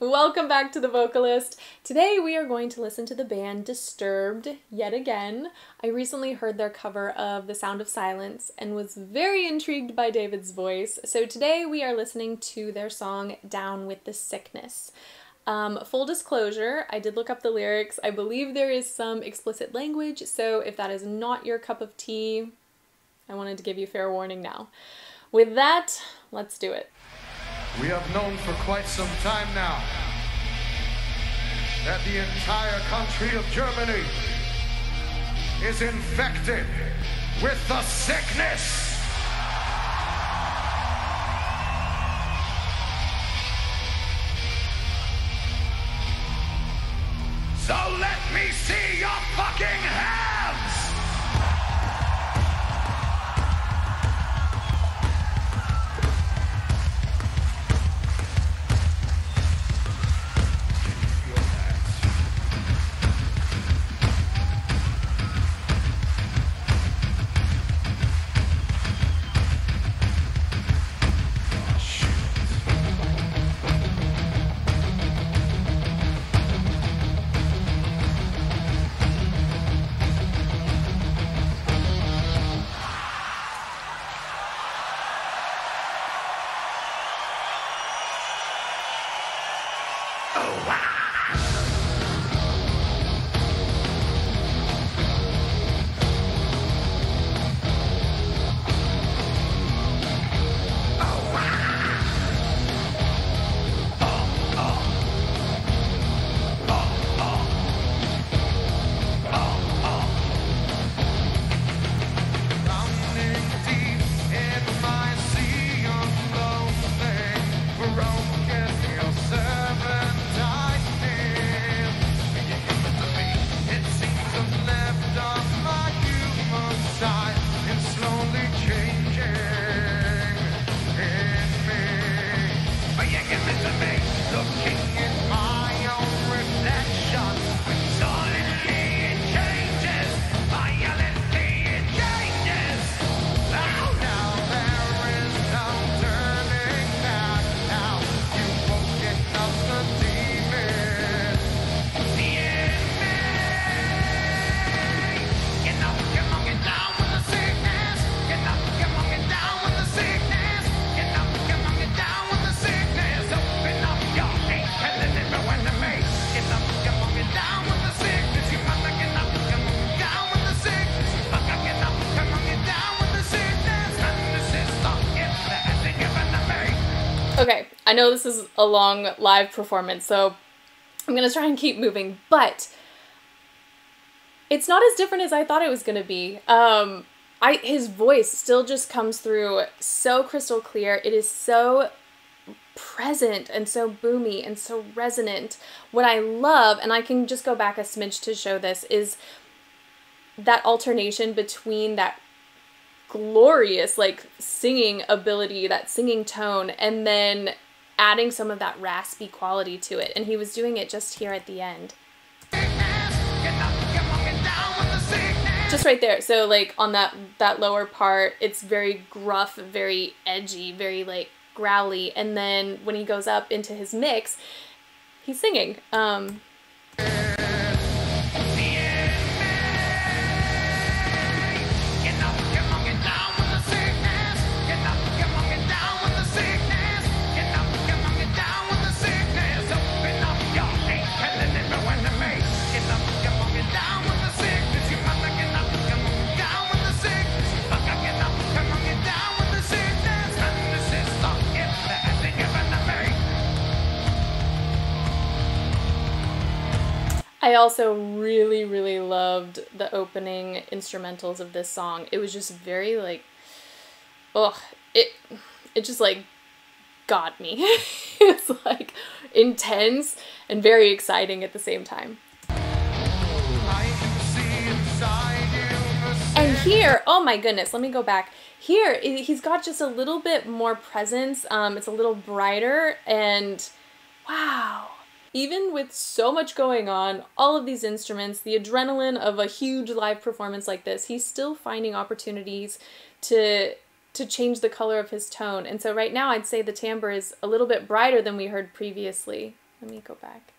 Welcome back to The Vocalist. Today we are going to listen to the band Disturbed yet again. I recently heard their cover of The Sound of Silence and was very intrigued by David's voice. So today we are listening to their song Down with the Sickness. Full disclosure, I did look up the lyrics. I believe there is some explicit language, so if that is not your cup of tea, I wanted to give you fair warning now. With that, let's do it. We have known for quite some time now that the entire country of Germany is infected with the sickness. So let me see your fucking hands! Okay, I know this is a long live performance, so I'm going to try and keep moving, but it's not as different as I thought it was going to be. His voice still just comes through so crystal clear. It is so present and so boomy and so resonant. What I love, and I can just go back a smidge to show this, is that alternation between that glorious like singing ability, that singing tone, and then adding some of that raspy quality to it. And he was doing it just here at the end. Just right there. So like on that lower part, it's very gruff, very edgy, very like growly. And then when he goes up into his mix, he's singing. I also really, really loved the opening instrumentals of this song. It was just very like, it just like got me. It was like intense and very exciting at the same time. And here, oh my goodness, let me go back. Here, he's got just a little bit more presence. It's a little brighter, and wow. Even with so much going on, all of these instruments, the adrenaline of a huge live performance like this, he's still finding opportunities to change the color of his tone. And so right now I'd say the timbre is a little bit brighter than we heard previously. Let me go back.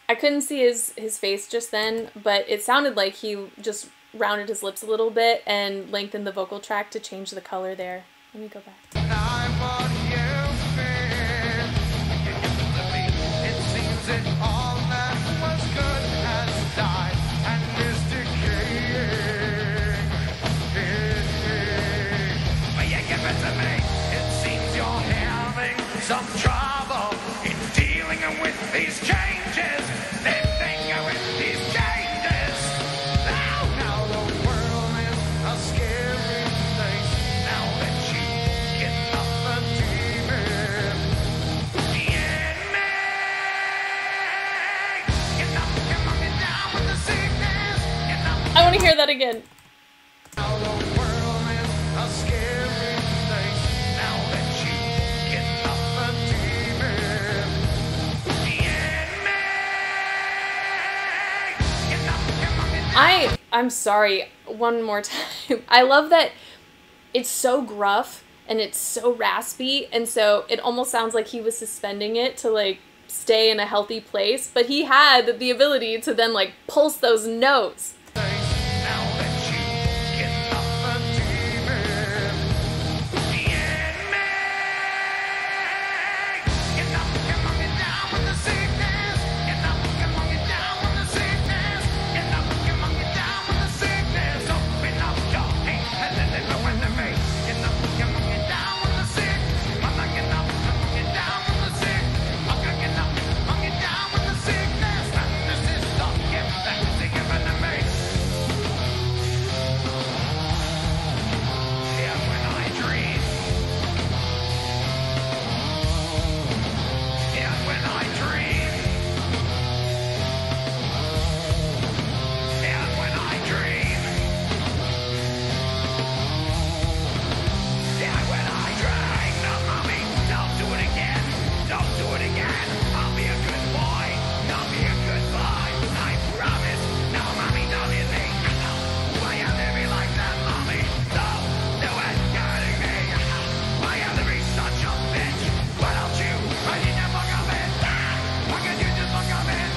I couldn't see his face just then, but it sounded like he just rounded his lips a little bit and lengthened the vocal tract to change the color there. Let me go back. Some trouble in dealing with these changes. Living with these changes. Now the world is a scary place. Now that you get off the demon in me. Get up, come on, get down with the sickness. Get up. I want to hear that again. Now the world is a scary place. Now that you get off the demon in me. Get up, come on, get down. I'm sorry, one more time. I love that it's so gruff and it's so raspy, and so it almost sounds like he was suspending it to like stay in a healthy place, but he had the ability to then like pulse those notes. Now that you get off the demon in me. Get up, come on, get down with the sickness. Get up, come on, get down with the sickness. Get up, come on, get down with the sickness. Open up your hands and then they go into me. Get up, come on, get down with the sick. I'm not getting up, come on, get down with the sick. I'm gonna get up, come on, get down with the sickness. And this is the gift that is given to me. Yeah, when I dream. Yeah, when I dream. Yeah, when I dream. Yeah, when I dream. No, mommy, don't do it again. Don't do it again. I'll be a good boy. I'll be a good boy. I promise. No, mommy, don't hit me. Why you to be like that, mommy? Don't do it. You're hurting me. Why you to be such a bitch? Why don't you write in your book of it? Why can't you just look of it?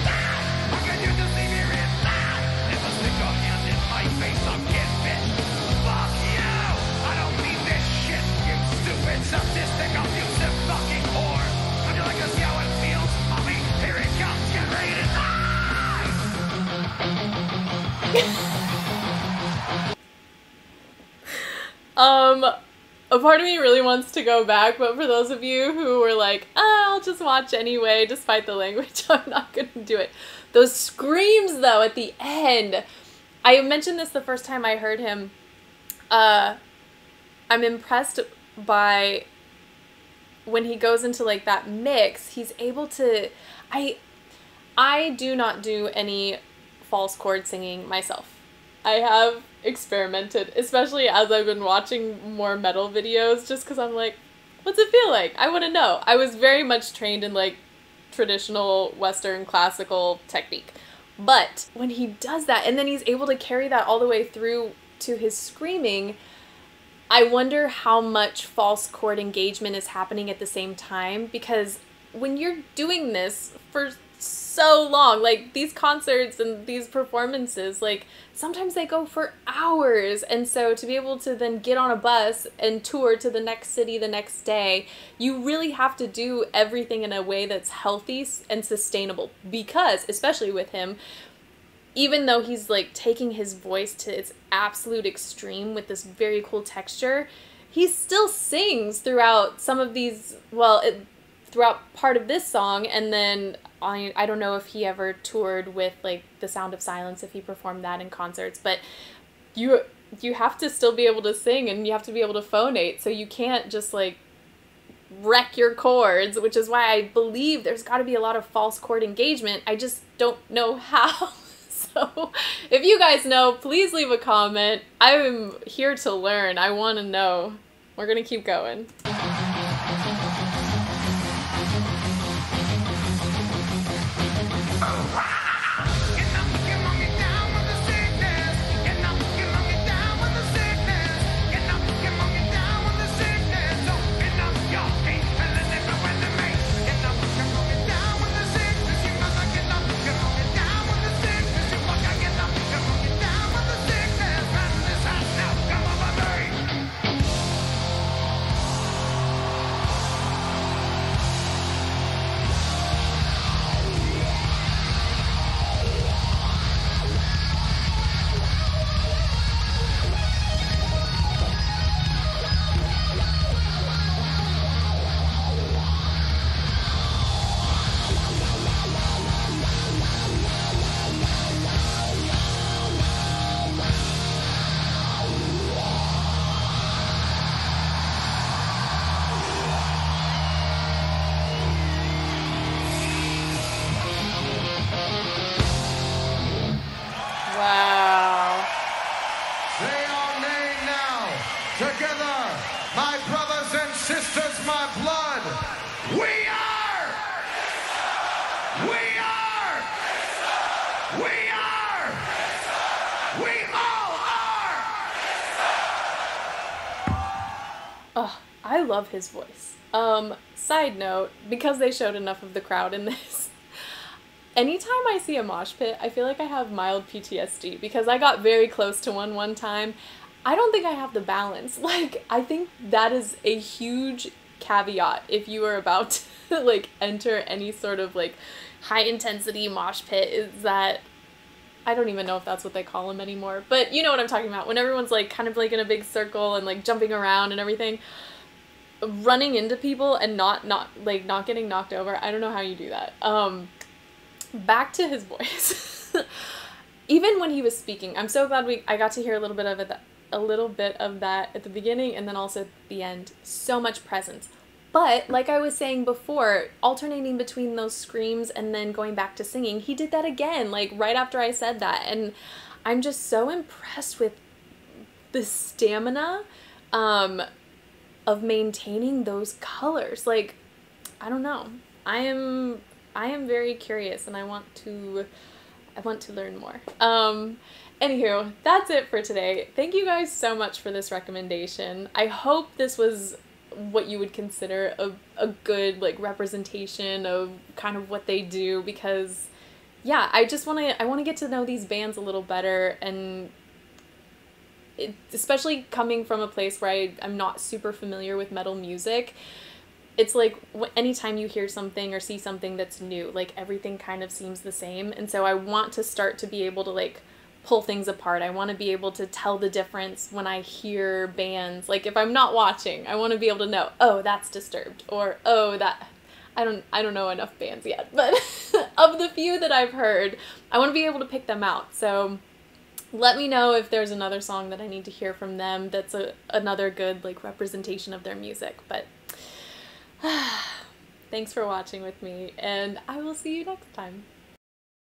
Why can't you just leave me in? Never stick your hand in my face again, bitch. Fuck you. I don't need this shit, you stupid, sadistic, abusive fucking whore. Would you like to see how it feels, mommy? Here it comes. Get ready to die. A part of me really wants to go back, but for those of you who were like, I'll just watch anyway, despite the language, I'm not going to do it. Those screams, though, at the end. I mentioned this the first time I heard him. I'm impressed by when he goes into, like, that mix, he's able to... I do not do any false chord singing myself. I have experimented, especially as I've been watching more metal videos, just because I'm like, what's it feel like? I want to know. I was very much trained in like traditional Western classical technique. But when he does that, and then he's able to carry that all the way through to his screaming, I wonder how much false chord engagement is happening at the same time, because when you're doing this for so long, like these concerts and these performances, like sometimes they go for hours, and so to be able to then get on a bus and tour to the next city the next day, you really have to do everything in a way that's healthy and sustainable, because especially with him, even though he's like taking his voice to its absolute extreme with this very cool texture, he still sings throughout some of these, throughout part of this song, and then I don't know if he ever toured with like The Sound of Silence, if he performed that in concerts, but you have to still be able to sing, and you have to be able to phonate, so you can't just like wreck your chords, which is why I believe there's got to be a lot of false chord engagement. I just don't know how. So if you guys know, please leave a comment. I'm here to learn. I want to know. We're going to keep going. Wow. Say our name now. Together, my brothers and sisters, my blood. We are. We are. We are. We all are. Oh, I love his voice. Side note, because they showed enough of the crowd in this, anytime I see a mosh pit, I feel like I have mild PTSD because I got very close to one time. I don't think I have the balance. Like, I think that is a huge caveat if you are about to, like, enter any sort of, like, high-intensity mosh pit, is that, I don't even know if that's what they call them anymore, but you know what I'm talking about. When everyone's, like, kind of, like, in a big circle and, like, jumping around and everything, running into people and not getting knocked over. I don't know how you do that. Back to his voice. Even when he was speaking, I'm so glad I got to hear a little bit of that at the beginning and then also at the end. So much presence. But like I was saying before, alternating between those screams and then going back to singing, he did that again, like right after I said that. And I'm just so impressed with the stamina of maintaining those colors. Like, I don't know. I am very curious and I want to learn more. Anywho, that's it for today. Thank you guys so much for this recommendation. I hope this was what you would consider a good, like, representation of kind of what they do, because yeah, I want to get to know these bands a little better, and especially coming from a place where I'm not super familiar with metal music. It's like anytime you hear something or see something that's new, like everything kind of seems the same. And so I want to start to be able to like pull things apart. I want to be able to tell the difference when I hear bands. Like if I'm not watching, I want to be able to know, oh, that's Disturbed, or oh, that I don't know enough bands yet, but of the few that I've heard, I want to be able to pick them out. So let me know if there's another song that I need to hear from them that's another good like representation of their music. But thanks for watching with me, and I will see you next time.